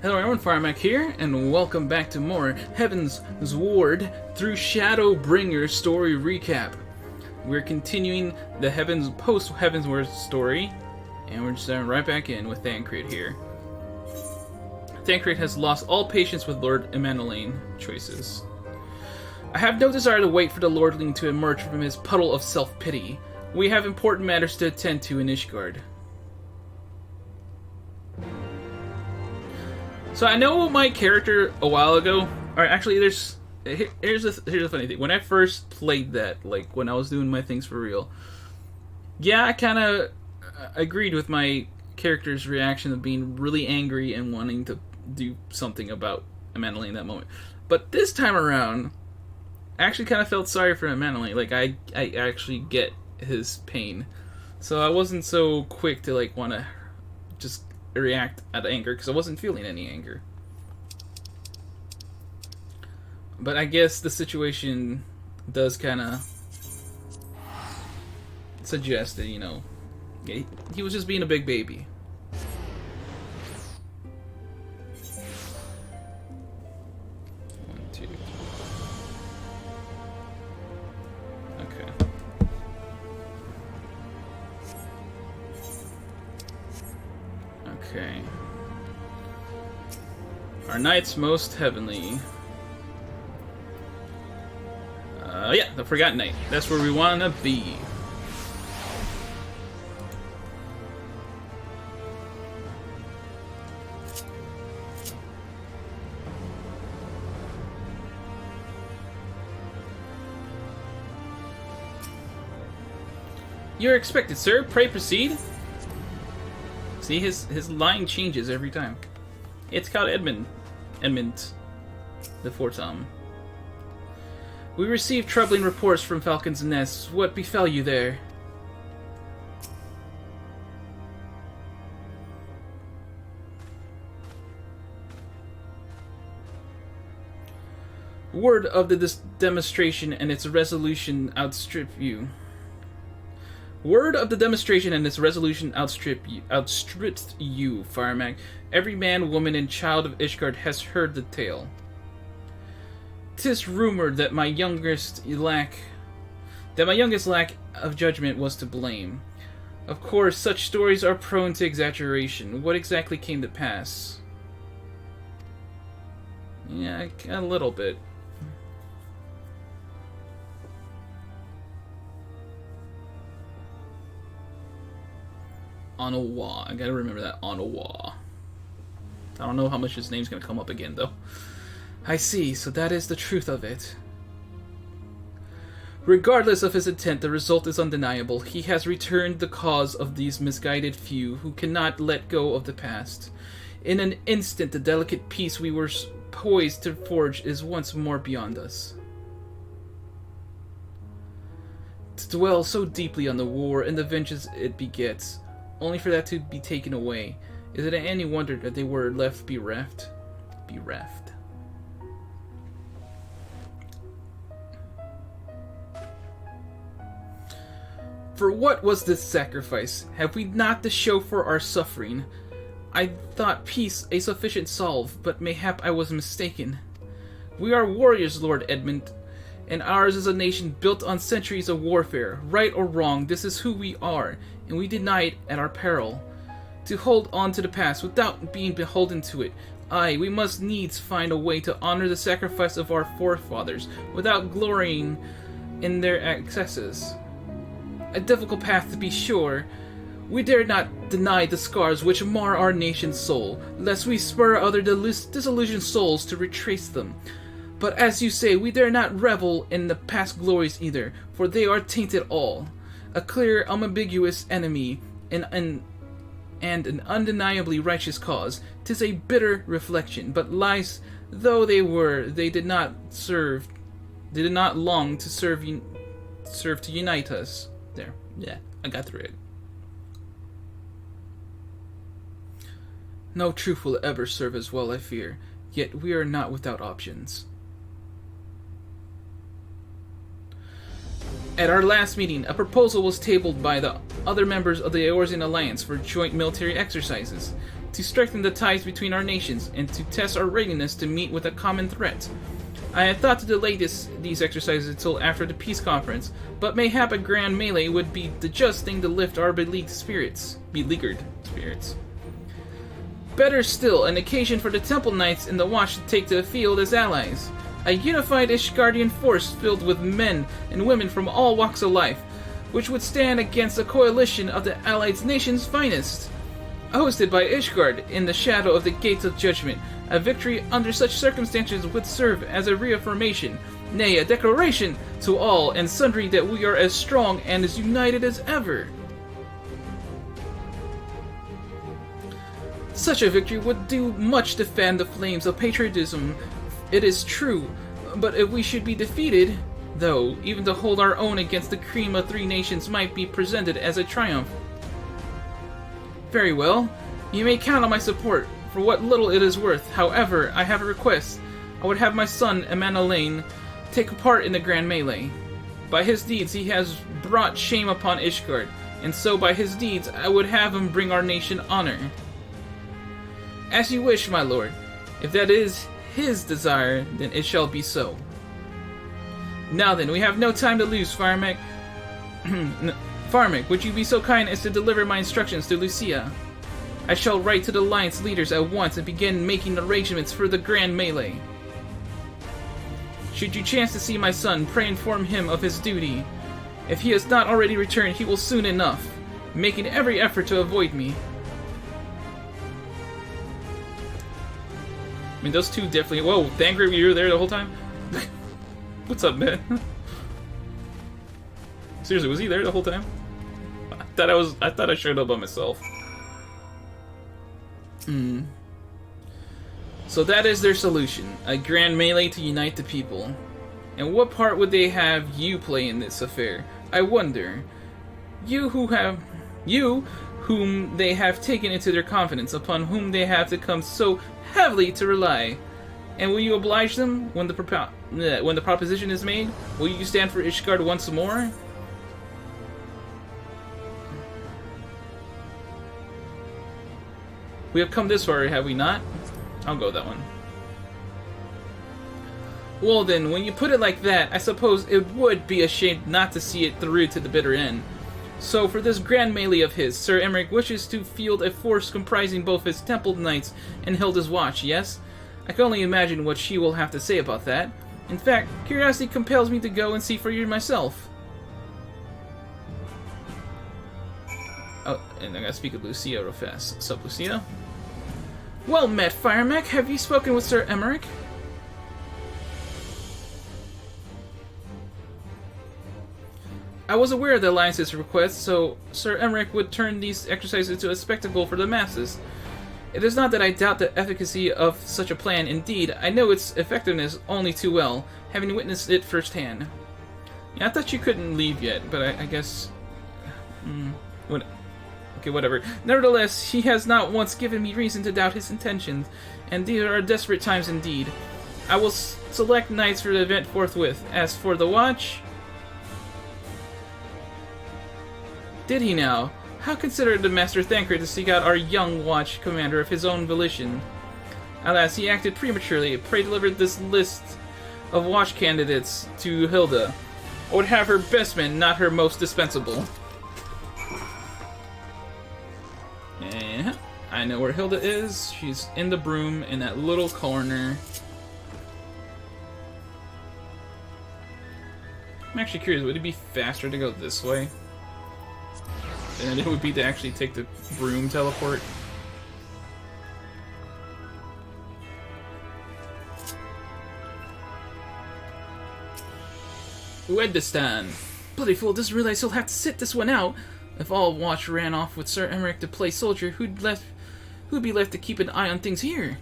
Hello everyone, Firemac here, and welcome back to more Heavensward through Shadowbringer story recap. We're continuing the post-Heavensward story, and we're just right back in with Thancred here. Thancred has lost all patience with Lord Emmanuel's choices. I have no desire to wait for the Lordling to emerge from his puddle of self-pity. We have important matters to attend to in Ishgard. So I know my character a while ago, or actually here's a funny thing. When I first played that, like when I was doing my things for real, yeah, I kind of agreed with my character's reaction of being really angry and wanting to do something about Emmanuel in that moment. But this time around, I actually kind of felt sorry for Emmanuel. Like I actually get his pain, so I wasn't so quick to like want to just react out of anger, because I wasn't feeling any anger. But I guess the situation does kind of suggest that, you know, he was just being a big baby. One, two. Okay. Okay. Our knights most heavenly. Yeah, the Forgotten Knight. That's where we want to be. You're expected, sir. Pray proceed. See, his line changes every time. It's called Edmund the Fortom. We received troubling reports from Falcon's Nest. What befell you there? Word of the demonstration and its resolution outstrip you. Word of the demonstration and its resolution outstripped you, Firemac. Every man, woman, and child of Ishgard has heard the tale. 'Tis rumored that my youngest lack of judgment was to blame. Of course, such stories are prone to exaggeration. What exactly came to pass? Yeah, a little bit. Onawa. I gotta remember that. Onawa. I don't know how much his name's gonna come up again, though. I see, so that is the truth of it. Regardless of his intent, the result is undeniable. He has returned the cause of these misguided few who cannot let go of the past. In an instant, the delicate peace we were poised to forge is once more beyond us. To dwell so deeply on the war and the vengeance it begets, only for that to be taken away. Is it any wonder that they were left bereft? Bereft. For what was this sacrifice? Have we not to show for our suffering? I thought peace a sufficient salve, but mayhap I was mistaken. We are warriors, Lord Edmund, and ours is a nation built on centuries of warfare. Right or wrong, this is who we are, and we deny it at our peril. To hold on to the past without being beholden to it, aye, we must needs find a way to honor the sacrifice of our forefathers without glorying in their excesses. A difficult path, to be sure. We dare not deny the scars which mar our nation's soul, lest we spur other disillusioned souls to retrace them. But as you say, we dare not revel in the past glories either, for they are tainted all. A clear, unambiguous enemy, and an undeniably righteous cause. 'Tis a bitter reflection, but lies though they were, they did not long to serve to unite us. There, yeah, I got through it. No truth will ever serve as well, I fear, yet we are not without options. At our last meeting, a proposal was tabled by the other members of the Eorzean Alliance for joint military exercises. to strengthen the ties between our nations, and to test our readiness to meet with a common threat. I had thought to delay these exercises until after the peace conference, but mayhap a grand melee would be the just thing to lift our beleaguered spirits. Better still, an occasion for the Temple Knights and the Watch to take to the field as allies. A unified Ishgardian force filled with men and women from all walks of life, which would stand against a coalition of the allied nation's finest. Hosted by Ishgard in the shadow of the Gates of Judgment, a victory under such circumstances would serve as a reaffirmation, nay, a declaration to all and sundry that we are as strong and as united as ever. Such a victory would do much to fan the flames of patriotism, it is true, but if we should be defeated, though, even to hold our own against the cream of three nations might be presented as a triumph. Very well, you may count on my support, for what little it is worth. However, I have a request. I would have my son, Emanalain, take part in the grand melee. By his deeds he has brought shame upon Ishgard, and so by his deeds I would have him bring our nation honor. As you wish, my lord. If that is his desire, then it shall be so. Now then, we have no time to lose, Firemac. Firemac, would you be so kind as to deliver my instructions to Lucia? I shall write to the Alliance leaders at once and begin making arrangements for the grand melee. Should you chance to see my son, pray inform him of his duty. If he has not already returned, he will soon enough, making every effort to avoid me. I mean, those two definitely... Whoa, Thangrid, you were there the whole time? What's up, man? Seriously, was he there the whole time? I thought I showed up by myself. So that is their solution. A grand melee to unite the people. And what part would they have you play in this affair? I wonder. You whom they have taken into their confidence, upon whom they have come so heavily to rely. And will you oblige them when the proposition is made? Will you stand for Ishgard once more? We have come this far, have we not? I'll go with that one. Well then, when you put it like that, I suppose it would be a shame not to see it through to the bitter end. So for this grand melee of his, Sir Emmerich wishes to field a force comprising both his Temple Knights and Hilda's Watch, yes? I can only imagine what she will have to say about that. In fact, curiosity compels me to go and see for you myself. Oh, and I gotta speak with Lucia real fast. Sup, Lucia? Well met, Firemac. Have you spoken with Sir Emmerich? I was aware of the Alliance's request, so Sir Emmerich would turn these exercises into a spectacle for the masses. It is not that I doubt the efficacy of such a plan. Indeed, I know its effectiveness only too well, having witnessed it firsthand. Yeah, I thought you couldn't leave yet, but I guess... Okay, whatever. Nevertheless, he has not once given me reason to doubt his intentions, and these are desperate times indeed. I will select knights for the event forthwith. As for the Watch... Did he now? How considerate the Master Thancred to seek out our young Watch commander of his own volition. Alas, he acted prematurely. Pray deliver this list of Watch candidates to Hilda. I would have her best men, not her most dispensable. And I know where Hilda is. She's in the broom in that little corner. I'm actually curious, would it be faster to go this way? And it would be to actually take the broom teleport. Wedistan. Bloody fool, doesn't realize he'll have to sit this one out. If all Watch ran off with Sir Emmerich to play soldier, who'd be left to keep an eye on things here?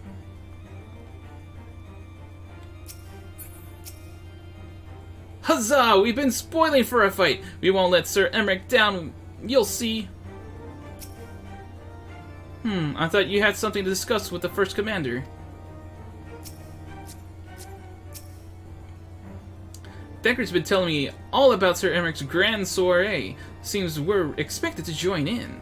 Huzzah! We've been spoiling for a fight! We won't let Sir Emmerich down. You'll see. I thought you had something to discuss with the First Commander. Thancred's been telling me all about Sir Emmerich's grand soiree. Seems we're expected to join in.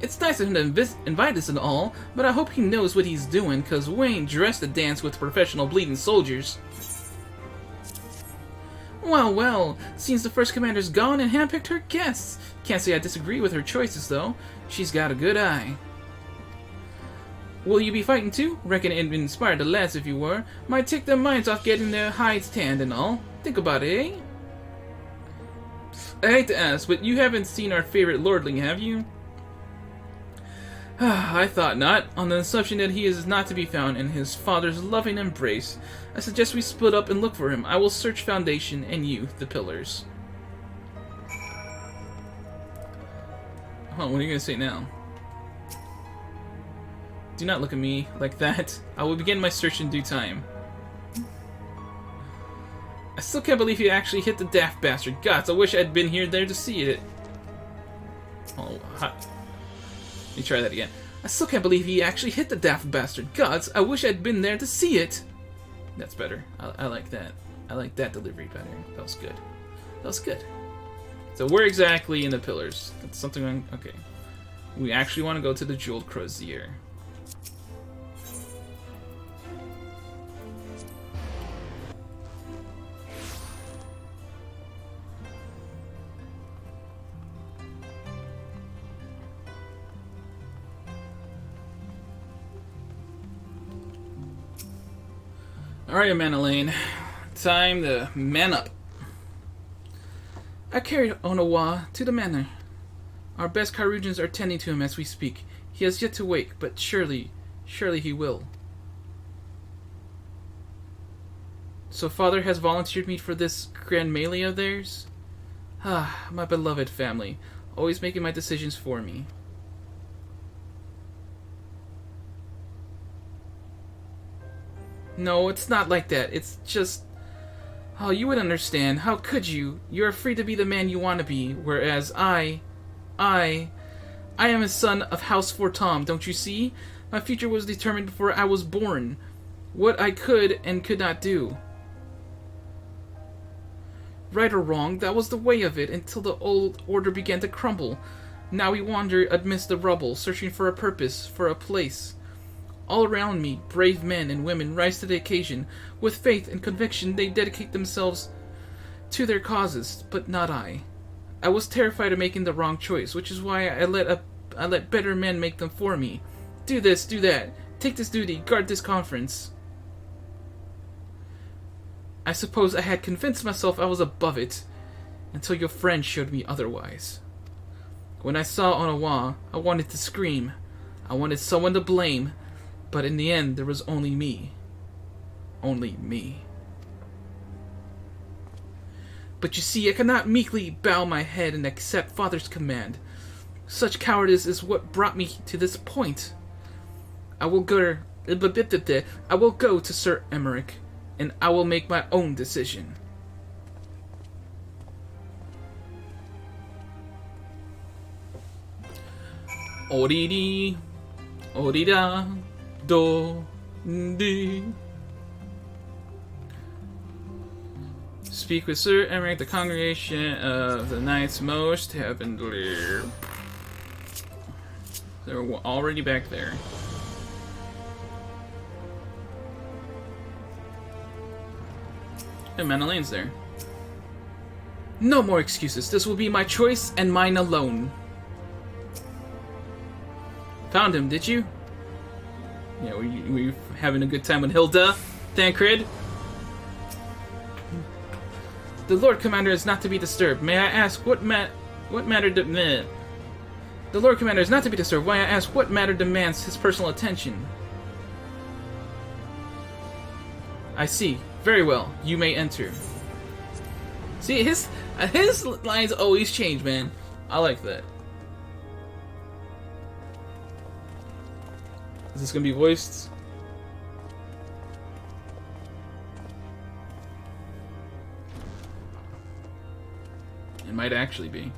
It's nice of him to invite us and all, but I hope he knows what he's doing, cause we ain't dressed to dance with professional bleeding soldiers. Well, well, seems the first commander's gone and handpicked her guests. Can't say I disagree with her choices, though. She's got a good eye. Will you be fighting too? Reckon it'd inspire the lads if you were. Might take their minds off getting their hides tanned and all. Think about it, eh? I hate to ask, but you haven't seen our favorite lordling, have you? I thought not, on the assumption that he is not to be found in his father's loving embrace. I suggest we split up and look for him. I will search Foundation, and you, the pillars. Hold on, what are you going to say now? Do not look at me like that. I will begin my search in due time. I still can't believe he actually hit the daft bastard. Gods, I wish I'd been there to see it. Oh, hot. Let me try that again. I still can't believe he actually hit the daft bastard. Gods, I wish I'd been there to see it. That's better. I like that. I like that delivery better. That was good. That was good. So where exactly in the pillars? That's something okay. We actually want to go to the Jeweled Crozier. Alright, Manalaine. Time to man up. I carried Onawa to the manor. Our best Karujans are tending to him as we speak. He has yet to wake, but surely he will. So Father has volunteered me for this grand melee of theirs? Ah, my beloved family, always making my decisions for me. No, it's not like that. It's just... Oh, you would understand. How could you? You're free to be the man you want to be, whereas I am a son of House Fortom, don't you see? My future was determined before I was born. What I could and could not do. Right or wrong, that was the way of it, until the old order began to crumble. Now we wander amidst the rubble, searching for a purpose, for a place. All around me, brave men and women rise to the occasion. With faith and conviction, they dedicate themselves to their causes, but not I. I was terrified of making the wrong choice, which is why I let better men make them for me. Do this, do that. Take this duty, guard this conference. I suppose I had convinced myself I was above it, until your friend showed me otherwise. When I saw Onawa, I wanted to scream. I wanted someone to blame. But in the end, there was only me. Only me. But you see, I cannot meekly bow my head and accept Father's command. Such cowardice is what brought me to this point. I will go to Sir Emmerich, and I will make my own decision. Oridi, orida. Do, di. Speak with Sir Emmerich, the congregation of the Knights Most Heavenly. They're already back there. And Manalaine's there. No more excuses. This will be my choice and mine alone. Found him, did you? Yeah, were you having a good time with Hilda, Thancred? The Lord Commander is not to be disturbed. May I ask what matter the Lord Commander is not to be disturbed. Why I ask what matter demands his personal attention? I see. Very well. You may enter. See, his lines always change, man. I like that. Is this gonna be voiced? It might actually be.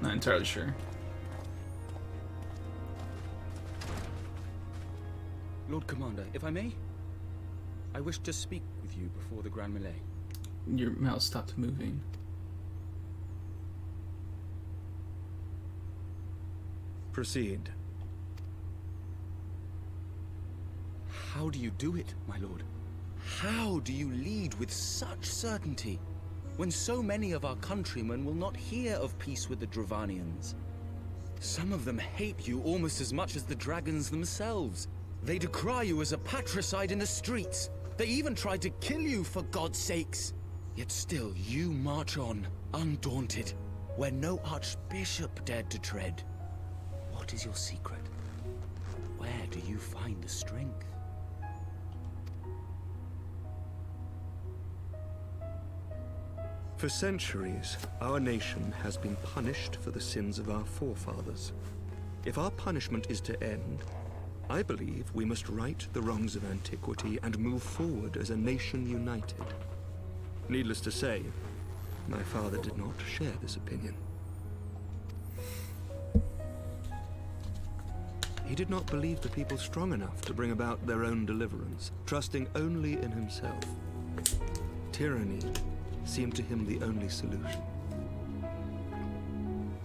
Not entirely sure. Lord Commander, if I may, I wish to speak with you before the Grand Melee. Your mouse stopped moving. Proceed. How do you do it, my lord? How do you lead with such certainty, when so many of our countrymen will not hear of peace with the Dravanians? Some of them hate you almost as much as the dragons themselves. They decry you as a patricide in the streets. They even tried to kill you, for God's sakes. Yet still you march on, undaunted, where no archbishop dared to tread. What is your secret? Where do you find the strength? For centuries, our nation has been punished for the sins of our forefathers. If our punishment is to end, I believe we must right the wrongs of antiquity and move forward as a nation united. Needless to say, my father did not share this opinion. He did not believe the people strong enough to bring about their own deliverance, trusting only in himself. Tyranny seemed to him the only solution.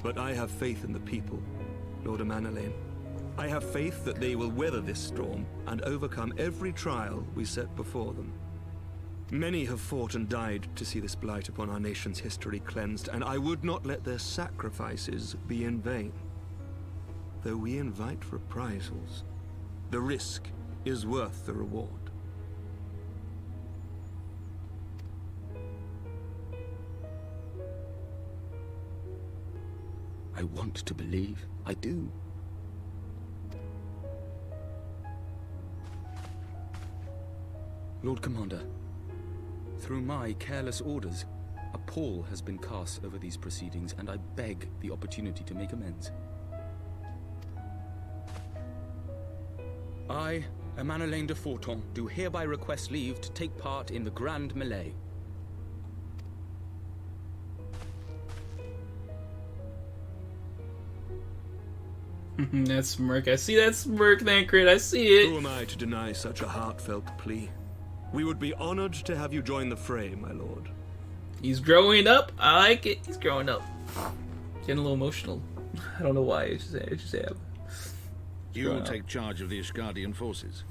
But I have faith in the people, Lord Amanalain. I have faith that they will weather this storm and overcome every trial we set before them. Many have fought and died to see this blight upon our nation's history cleansed, and I would not let their sacrifices be in vain. Though we invite reprisals, the risk is worth the reward. I want to believe. I do. Lord Commander, through my careless orders, a pall has been cast over these proceedings, and I beg the opportunity to make amends. I, Amanalain de Forton, do hereby request leave to take part in the Grand Melee. That smirk. I see that smirk, Thancred. I see it. Who am I to deny such a heartfelt plea? We would be honored to have you join the fray, my lord. He's growing up. I like it. He's growing up. Getting a little emotional. I don't know why. I just am. You'll take charge of the Ishgardian forces.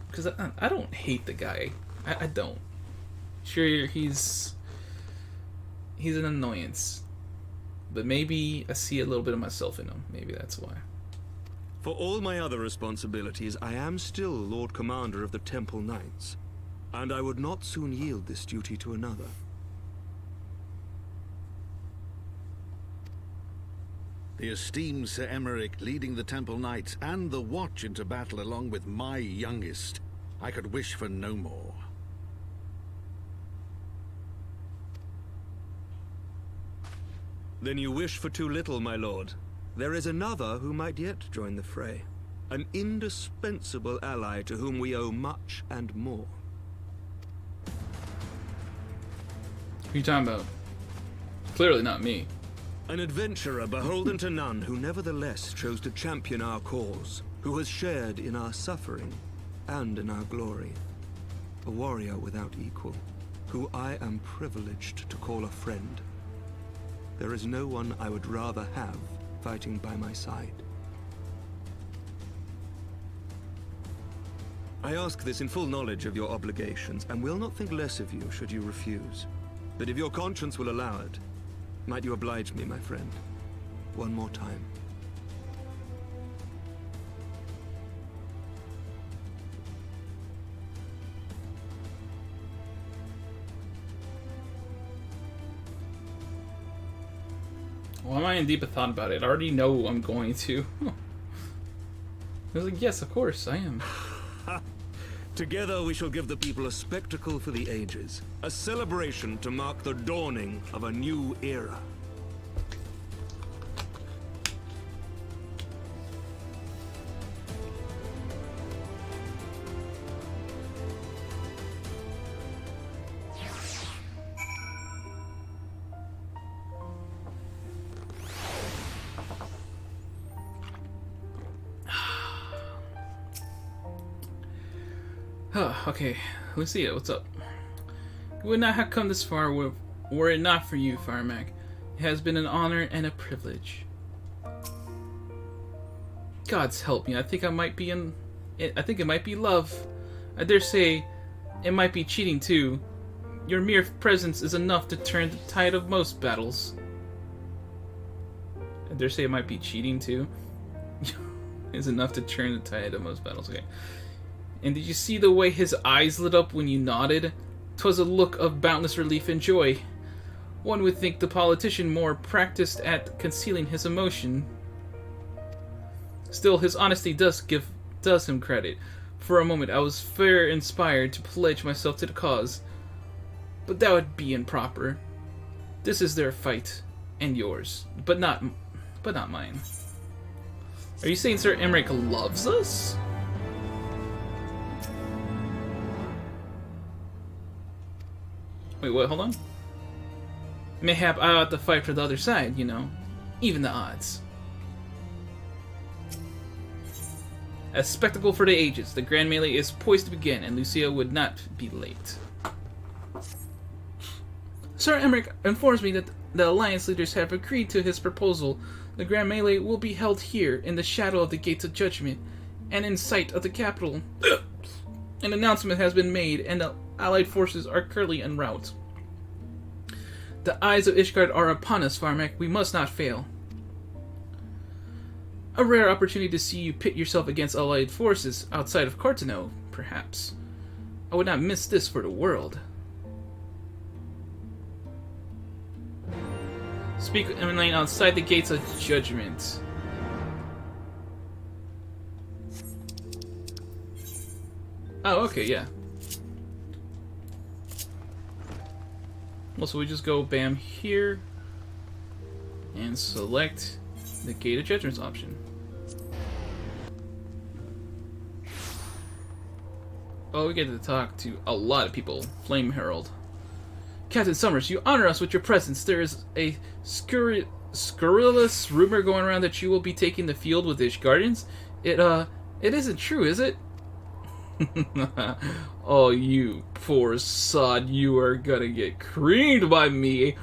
Because I don't hate the guy. I don't. Sure, he's an annoyance. But maybe I see a little bit of myself in him. Maybe that's why. For all my other responsibilities, I am still Lord Commander of the Temple Knights, and I would not soon yield this duty to another. The esteemed Sir Emeric leading the Temple Knights and the Watch into battle along with my youngest. I could wish for no more. Then you wish for too little, my lord. There is another who might yet join the fray. An indispensable ally to whom we owe much and more. Who are you talking about? Clearly not me. An adventurer beholden to none who nevertheless chose to champion our cause, who has shared in our suffering and in our glory. A warrior without equal, who I am privileged to call a friend. There is no one I would rather have fighting by my side. I ask this in full knowledge of your obligations, and will not think less of you should you refuse. But if your conscience will allow it, might you oblige me, my friend, one more time? Why am I in deep thought about it? I already know I'm going to. I was like, yes, of course, I am. Together we shall give the people a spectacle for the ages. A celebration to mark the dawning of a new era. Okay, let's see it. What's up? We would not have come this far were it not for you, Firemac. It has been an honor and a privilege. Gods help me, I think it might be love. I dare say it might be cheating too. Your mere presence is enough to turn the tide of most battles. I dare say it might be cheating too. Is enough to turn the tide of most battles. Okay. And did you see the way his eyes lit up when you nodded? 'Twas a look of boundless relief and joy. One would think the politician more practiced at concealing his emotion. Still, his honesty does him credit. For a moment, I was fair inspired to pledge myself to the cause. But that would be improper. This is their fight, and yours, but not mine. Are you saying Sir Emmerich loves us? Wait, what? Hold on. Mayhap I ought to fight for the other side, you know. Even the odds. A spectacle for the ages. The grand melee is poised to begin, and Lucia would not be late. Sir Emmerich informs me that the Alliance leaders have agreed to his proposal. The grand melee will be held here, in the shadow of the Gates of Judgment, and in sight of the capital. An announcement has been made, and the Allied forces are currently en route. The eyes of Ishgard are upon us, Firemac. We must not fail. A rare opportunity to see you pit yourself against Allied forces outside of Cartano, perhaps. I would not miss this for the world. Speak imminently outside the Gates of Judgment. Oh, okay, yeah. Well, so we just go bam here and select the Gate of Judgments option. Oh, we get to talk to a lot of people. Flame Herald. Captain Summers, you honor us with your presence. There is a scurrilous rumor going around that you will be taking the field with Ishgardians. It isn't true, is it? Oh, you poor sod, you are gonna get creamed by me.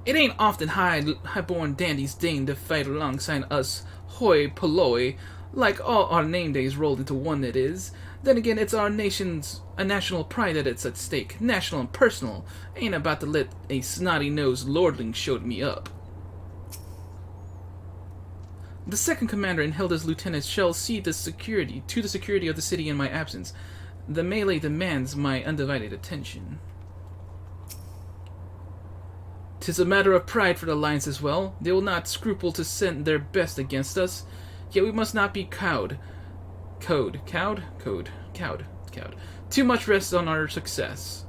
It ain't often high-born dandies deign to fight alongside us hoi polloi, like all our name days rolled into one it is. Then again, it's our nation's a national pride that's at stake, national and personal. Ain't about to let a snotty-nosed lordling show me up. The second commander and Hilda's lieutenants shall see to the security of the city in my absence. The melee demands my undivided attention. 'Tis a matter of pride for the Alliance as well. They will not scruple to send their best against us. Yet we must not be cowed. Cowed. Too much rests on our success.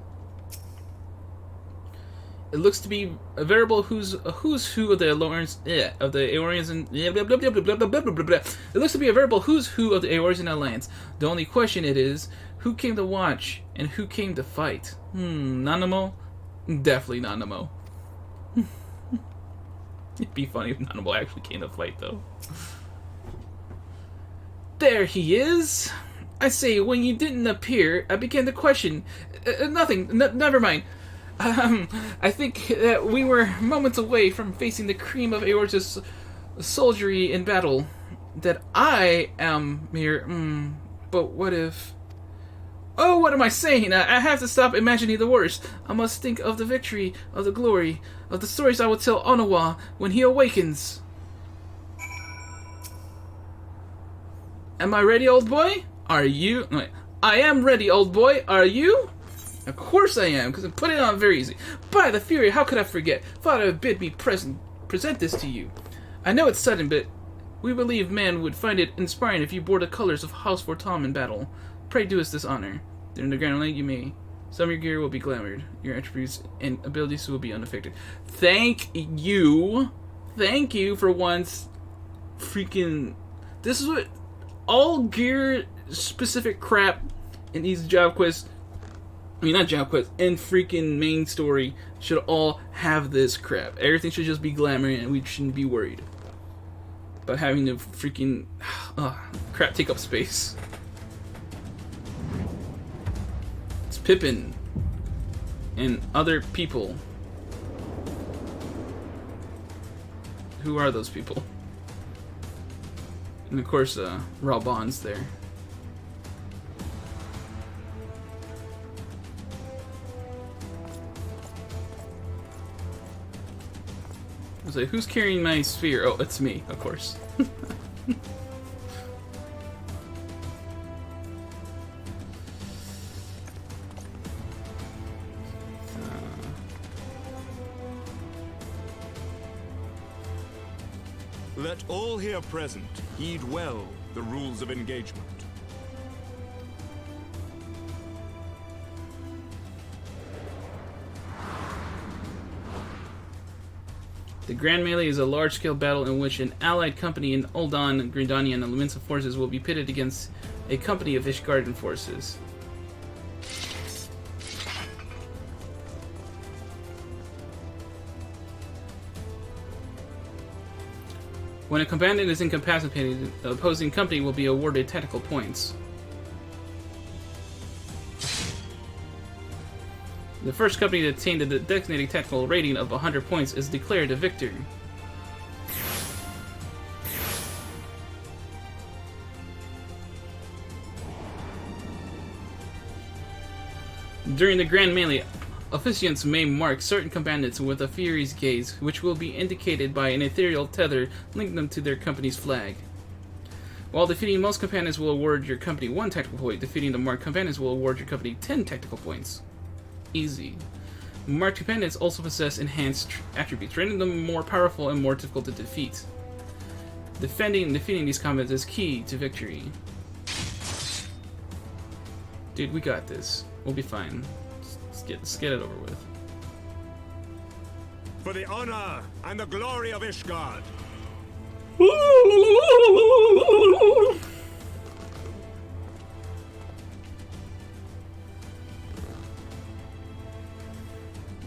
It looks to be a veritable who's who of the Aeorians and It looks to be a veritable who's who of the Aeorian Alliance. The only question it is, who came to watch and who came to fight? Nanamo? Definitely Nanamo. It'd be funny if Nanamo actually came to fight, though. There he is. I say, when you didn't appear, I began to question. Never mind. I think that we were moments away from facing the cream of Aorta's soldiery in battle. That I am mere... but what if... Oh, what am I saying? I have to stop imagining the worst. I must think of the victory, of the glory, of the stories I will tell Onawa when he awakens. Am I ready, old boy? Are you? Wait, I am ready, old boy. Are you? Of course I am, because I put it on very easy. By the Fury, how could I forget? Father bid me present this to you. I know it's sudden, but we believe man would find it inspiring if you bore the colors of House Fortom in battle. Pray do us this honor. During the Grand Lake, you may. Some of your gear will be glamored. Your attributes and abilities will be unaffected. Thank you. Thank you for once. Freaking... This is what... All gear-specific crap in these job quests... I mean, not job quests. In freaking main story should all have this crap. Everything should just be glamour and we shouldn't be worried about having to freaking... crap take up space. Pippin. and other people. Who are those people? And of course, Ralbon's there. I was like, who's carrying my sphere? Oh, it's me, of course. Let all here present heed well the rules of engagement. The Grand Melee is a large-scale battle in which an allied company in Uldan, Gridanian, and Luminsa forces will be pitted against a company of Ishgarden forces. When a combatant is incapacitated, the opposing company will be awarded tactical points. The first company to attain the designated tactical rating of 100 points is declared a victor. During the Grand Melee, officiants may mark certain combatants with a Fury's Gaze, which will be indicated by an ethereal tether linking them to their company's flag. While defeating most combatants will award your company 1 tactical point, defeating the marked combatants will award your company 10 tactical points. Easy. Marked combatants also possess enhanced attributes, rendering them more powerful and more difficult to defeat. Defending and defeating these combatants is key to victory. Dude, we got this. We'll be fine. Let's get it over with. For the honor and the glory of Ishgard.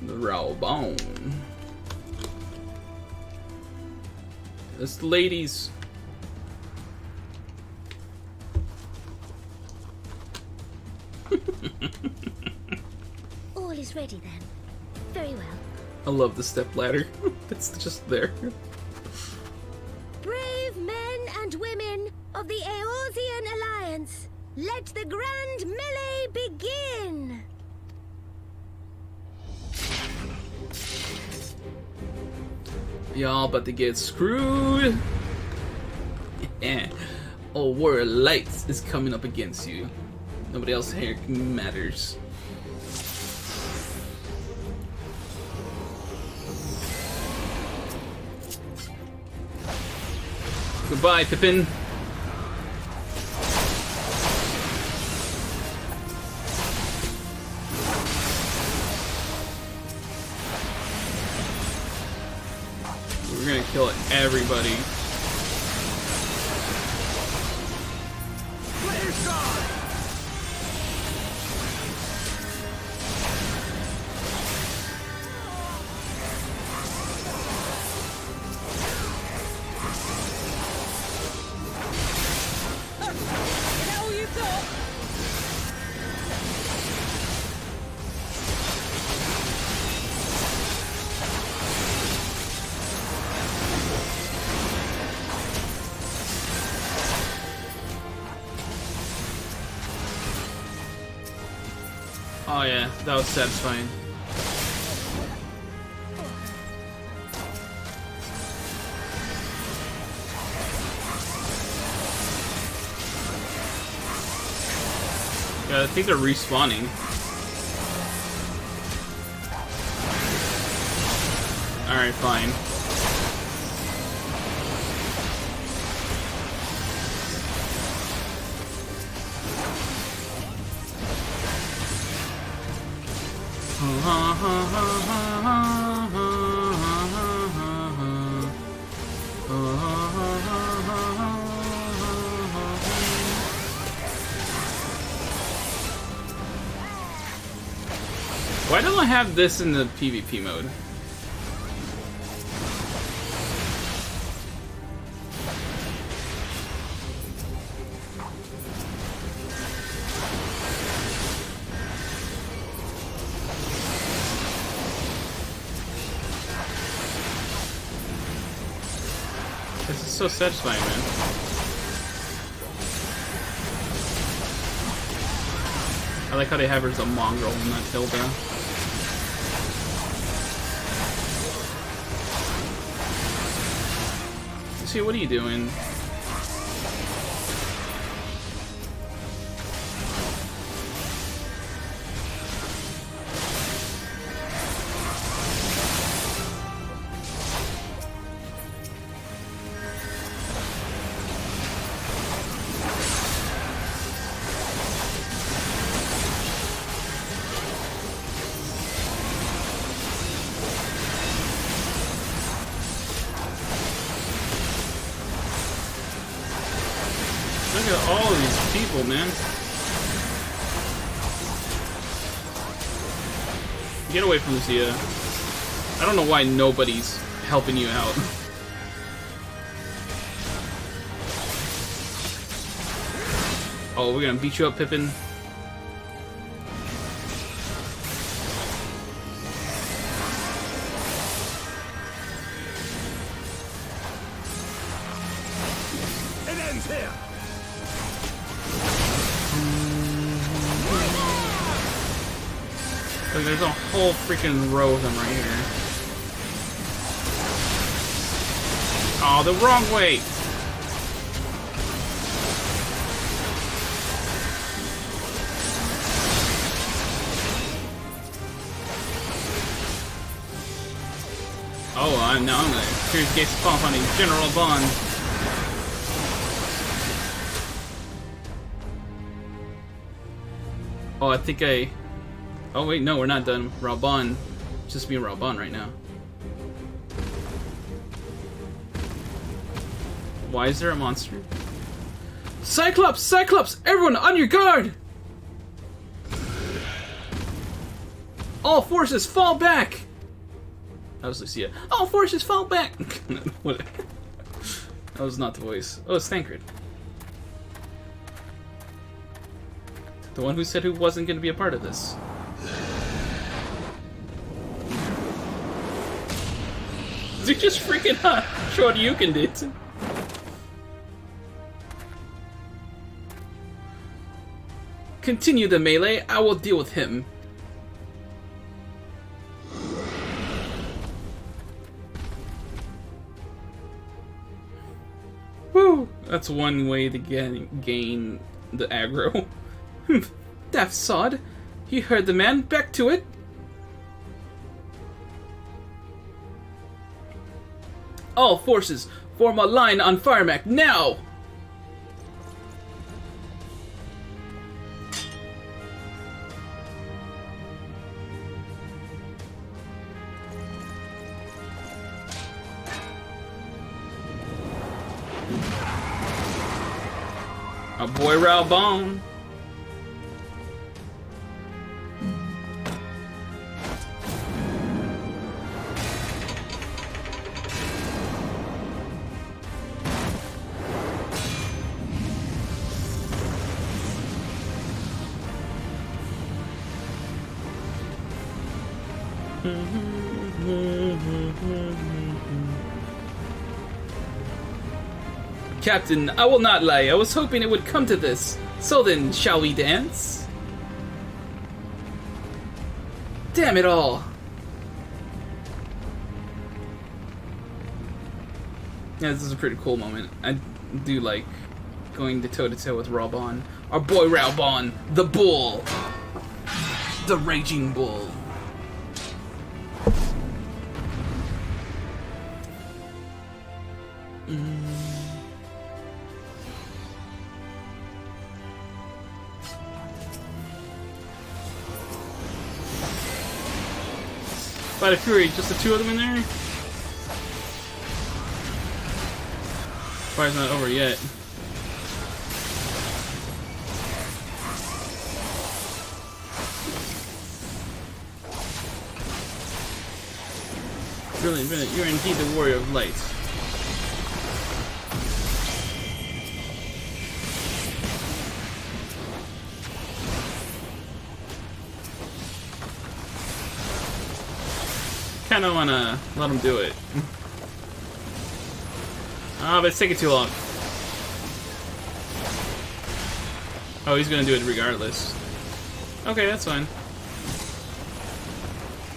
The Ralbon. It's the ladies. All is ready then. Very well. I love the step ladder. It's just there. Brave men and women of the Eorzean Alliance, let the Grand Melee begin! Y'all about to get screwed. Yeah. Oh, War of Lights is coming up against you. Nobody else here matters. Goodbye, Pippin. We're gonna kill everybody. Oh yeah, that was satisfying. Yeah, I think they're respawning. Alright, fine. Why don't I have this in the PvP mode? This is so satisfying, man. I like how they have her as a mongrel and not Hilda. See, what are you doing? Look at all of these people, man. Get away from Lucia. I don't know why nobody's helping you out. Oh, we're gonna beat you up, Pippin. It ends here. Look, there's a whole freaking row of them right here. Oh, the wrong way! Oh, now I'm gonna here's Gates Fall Hunting General Bond. Oh, I think I... Oh wait, no, we're not done. Raubon. It's just me and Raubon right now. Why is there a monster? Cyclops! Cyclops! Everyone on your guard! All forces fall back! That was Lucia. All forces fall back! What? That was not the voice. Oh, it's Thancred. The one who said who wasn't going to be a part of this. They're just freaking hot. Shoryuken did. Continue the melee. I will deal with him. Woo! That's one way to gain the aggro. Daft sod. He heard the man. Back to it. All forces, form a line on Firemac now! Our boy Raubon. Captain, I will not lie. I was hoping it would come to this. So then, shall we dance? Damn it all. Yeah, this is a pretty cool moment. I do like going to toe-to-toe with Raubon. Our boy Raubon, the bull. The raging bull. Fight of Fury, just the two of them in there? Fire's not over yet. Brilliant, brilliant. You're indeed the warrior of light. Kinda wanna let him do it. Ah, but it's taking too long. Oh, he's gonna do it regardless. Okay, that's fine.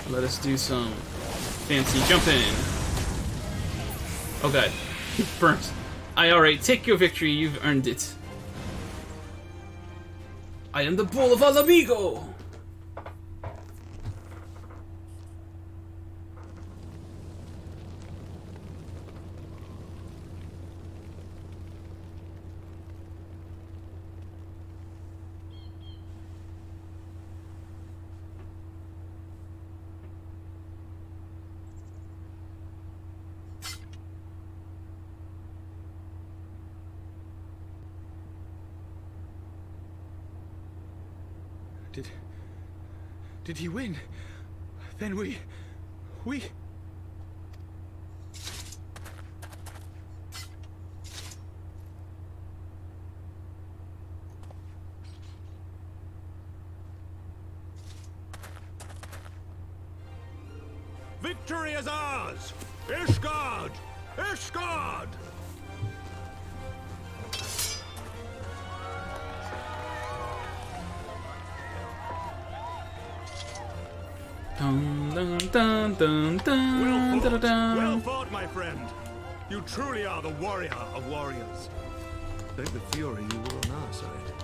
Let us do some fancy jumping. Oh god. Burnt. Alright, take your victory, you've earned it. I am the Bull of Alamigo! Did he win? Then we... Victory is ours! Ishgard! Ishgard! Dun, dun, dun, dun, dun, dun, dun. Well fought, my friend. You truly are the warrior of warriors. Thank the fury you were on our side.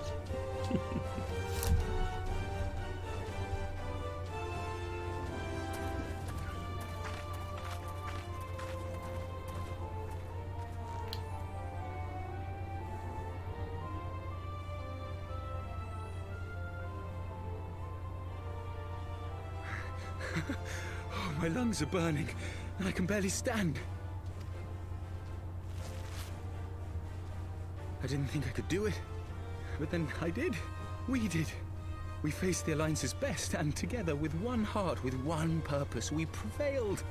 Oh, my lungs are burning, and I can barely stand. I didn't think I could do it, but then I did. We did. We faced the Alliance's best, and together, with one heart, with one purpose, we prevailed.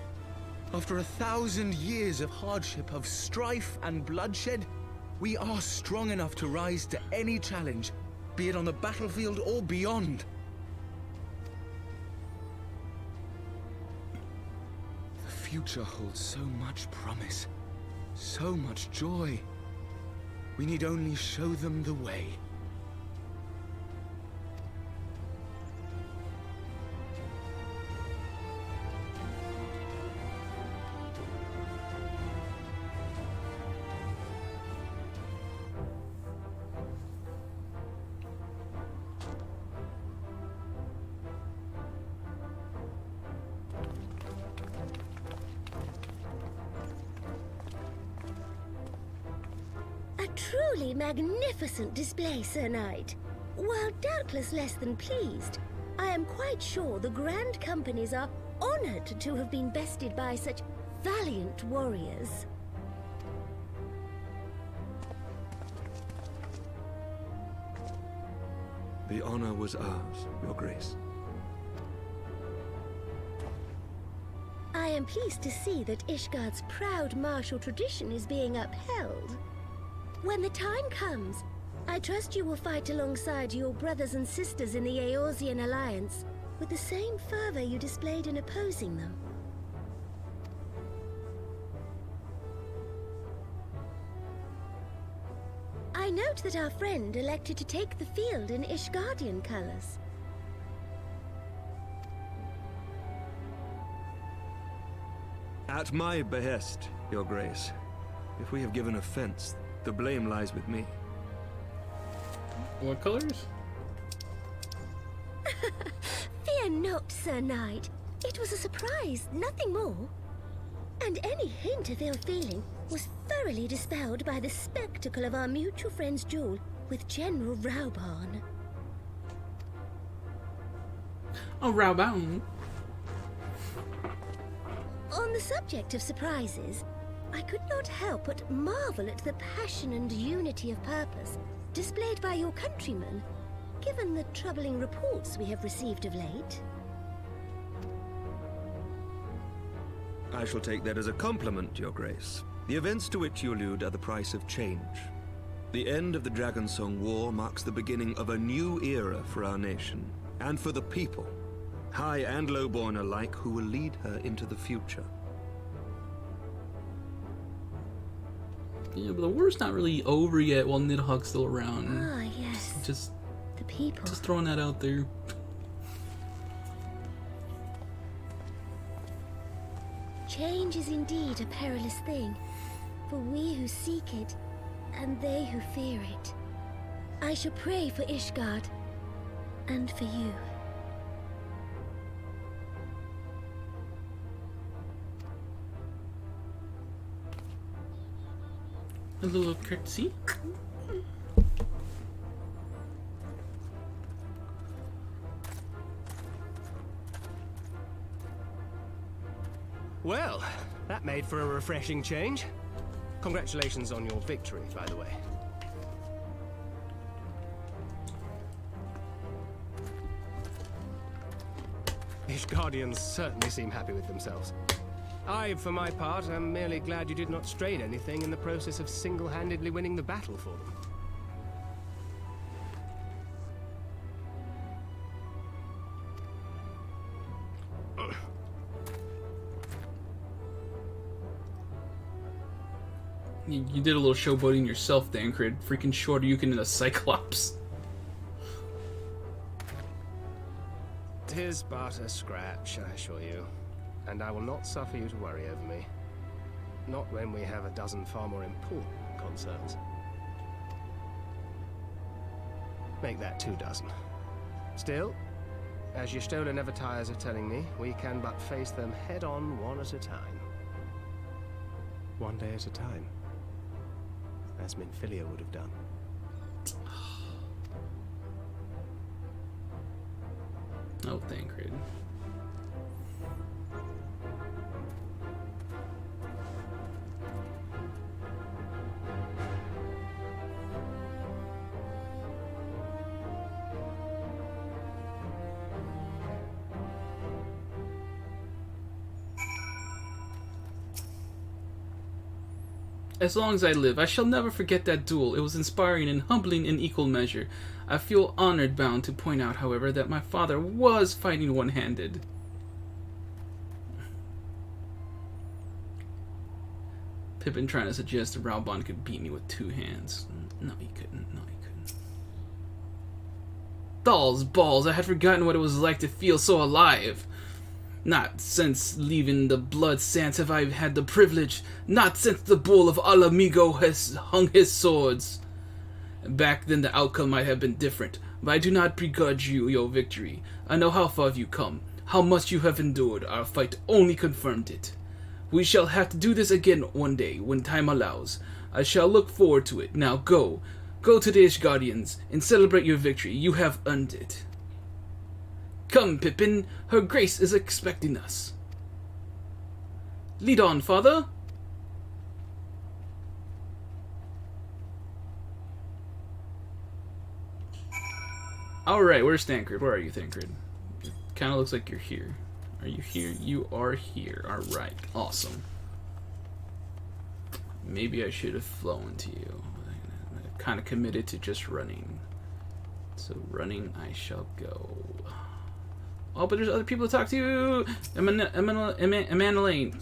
After 1,000 years of hardship, of strife and bloodshed, we are strong enough to rise to any challenge, be it on the battlefield or beyond. The future holds so much promise, so much joy. We need only show them the way. A truly magnificent display, Sir Knight. While doubtless less than pleased, I am quite sure the Grand Companies are honored to have been bested by such valiant warriors. The honor was ours, Your Grace. I am pleased to see that Ishgard's proud martial tradition is being upheld. When the time comes, I trust you will fight alongside your brothers and sisters in the Eorzean Alliance with the same fervor you displayed in opposing them. I note that our friend elected to take the field in Ishgardian colors. At my behest, Your Grace. If we have given offense, the blame lies with me. What colors? Fear not, Sir Knight. It was a surprise, nothing more. And any hint of ill feeling was thoroughly dispelled by the spectacle of our mutual friend's duel with General Rauban. Oh, Rauban. On the subject of surprises, I could not help but marvel at the passion and unity of purpose displayed by your countrymen, given the troubling reports we have received of late. I shall take that as a compliment, Your Grace. The events to which you allude are the price of change. The end of the Dragonsong War marks the beginning of a new era for our nation, and for the people, high and lowborn alike, who will lead her into the future. Yeah, but the war's not really over yet while Nidhogg's still around. Ah, yes. Just The people. throwing that out there. Change is indeed a perilous thing, for we who seek it, and they who fear it. I shall pray for Ishgard, and for you. A little curtsy. Well, that made for a refreshing change. Congratulations on your victory, by the way. Ishgardians certainly seem happy with themselves. I, for my part, am merely glad you did not strain anything in the process of single-handedly winning the battle for them. You did a little showboating yourself, Thancred. Freaking Shoryuken in a Cyclops. 'Tis but a scratch, I assure you, and I will not suffer you to worry over me. Not when we have a dozen far more important concerns. Make that 2 dozen. Still, as Y'shtola never tires of telling me, we can but face them head-on, one at a time. One day at a time. As Minfilia would have done. Oh, Thancred. As long as I live, I shall never forget that duel. It was inspiring and humbling in equal measure. I feel honored bound to point out, however, that my father was fighting one-handed. Pippin trying to suggest that Raubon could beat me with 2 hands. No, he couldn't. No, he couldn't. Dolls, balls, I had forgotten what it was like to feel so alive. Not since leaving the Blood Sands have I had the privilege. Not since the bull of Alamigo has hung his swords. Back then the outcome might have been different, but I do not begrudge you your victory. I know how far you've come, how much you have endured. Our fight only confirmed it. We shall have to do this again one day, when time allows. I shall look forward to it. Now go. Go to the Ishgardians and celebrate your victory. You have earned it. Come, Pippin, her grace is expecting us. Lead on, father. Alright, where's Thancred? Where are you, Thancred? It kind of looks like you're here. Are you here? You are here. Alright, awesome. Maybe I should have flown to you. I'm kind of committed to just running. So running I shall go. Oh, but there's other people to talk to. Amandalane.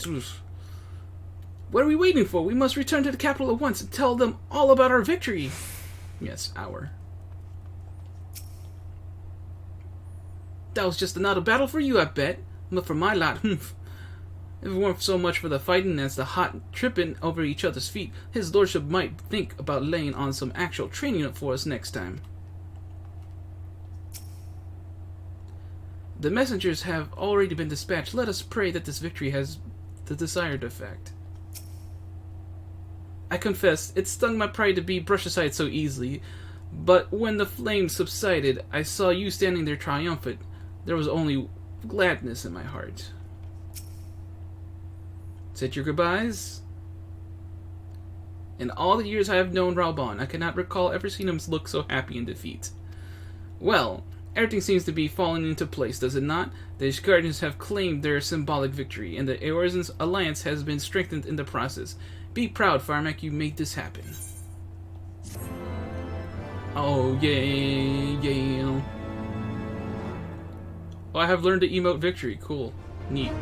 What are we waiting for? We must return to the capital at once and tell them all about our victory. Yes, our. That was just another battle for you, I bet. But for my lot, if it weren't so much for the fighting as the hot tripping over each other's feet, his lordship might think about laying on some actual training up for us next time. The messengers have already been dispatched. Let us pray that this victory has the desired effect. I confess, it stung my pride to be brushed aside so easily, but when the flames subsided, I saw you standing there triumphant. There was only gladness in my heart. Said your goodbyes? In all the years I have known Raubon, I cannot recall ever seeing him look so happy in defeat. Well, everything seems to be falling into place, does it not? The Ishgardians have claimed their symbolic victory, and the Eorzen's alliance has been strengthened in the process. Be proud, Firemac, you made this happen. Oh, yay, yeah. Oh, I have learned to emote victory. Cool. Neat.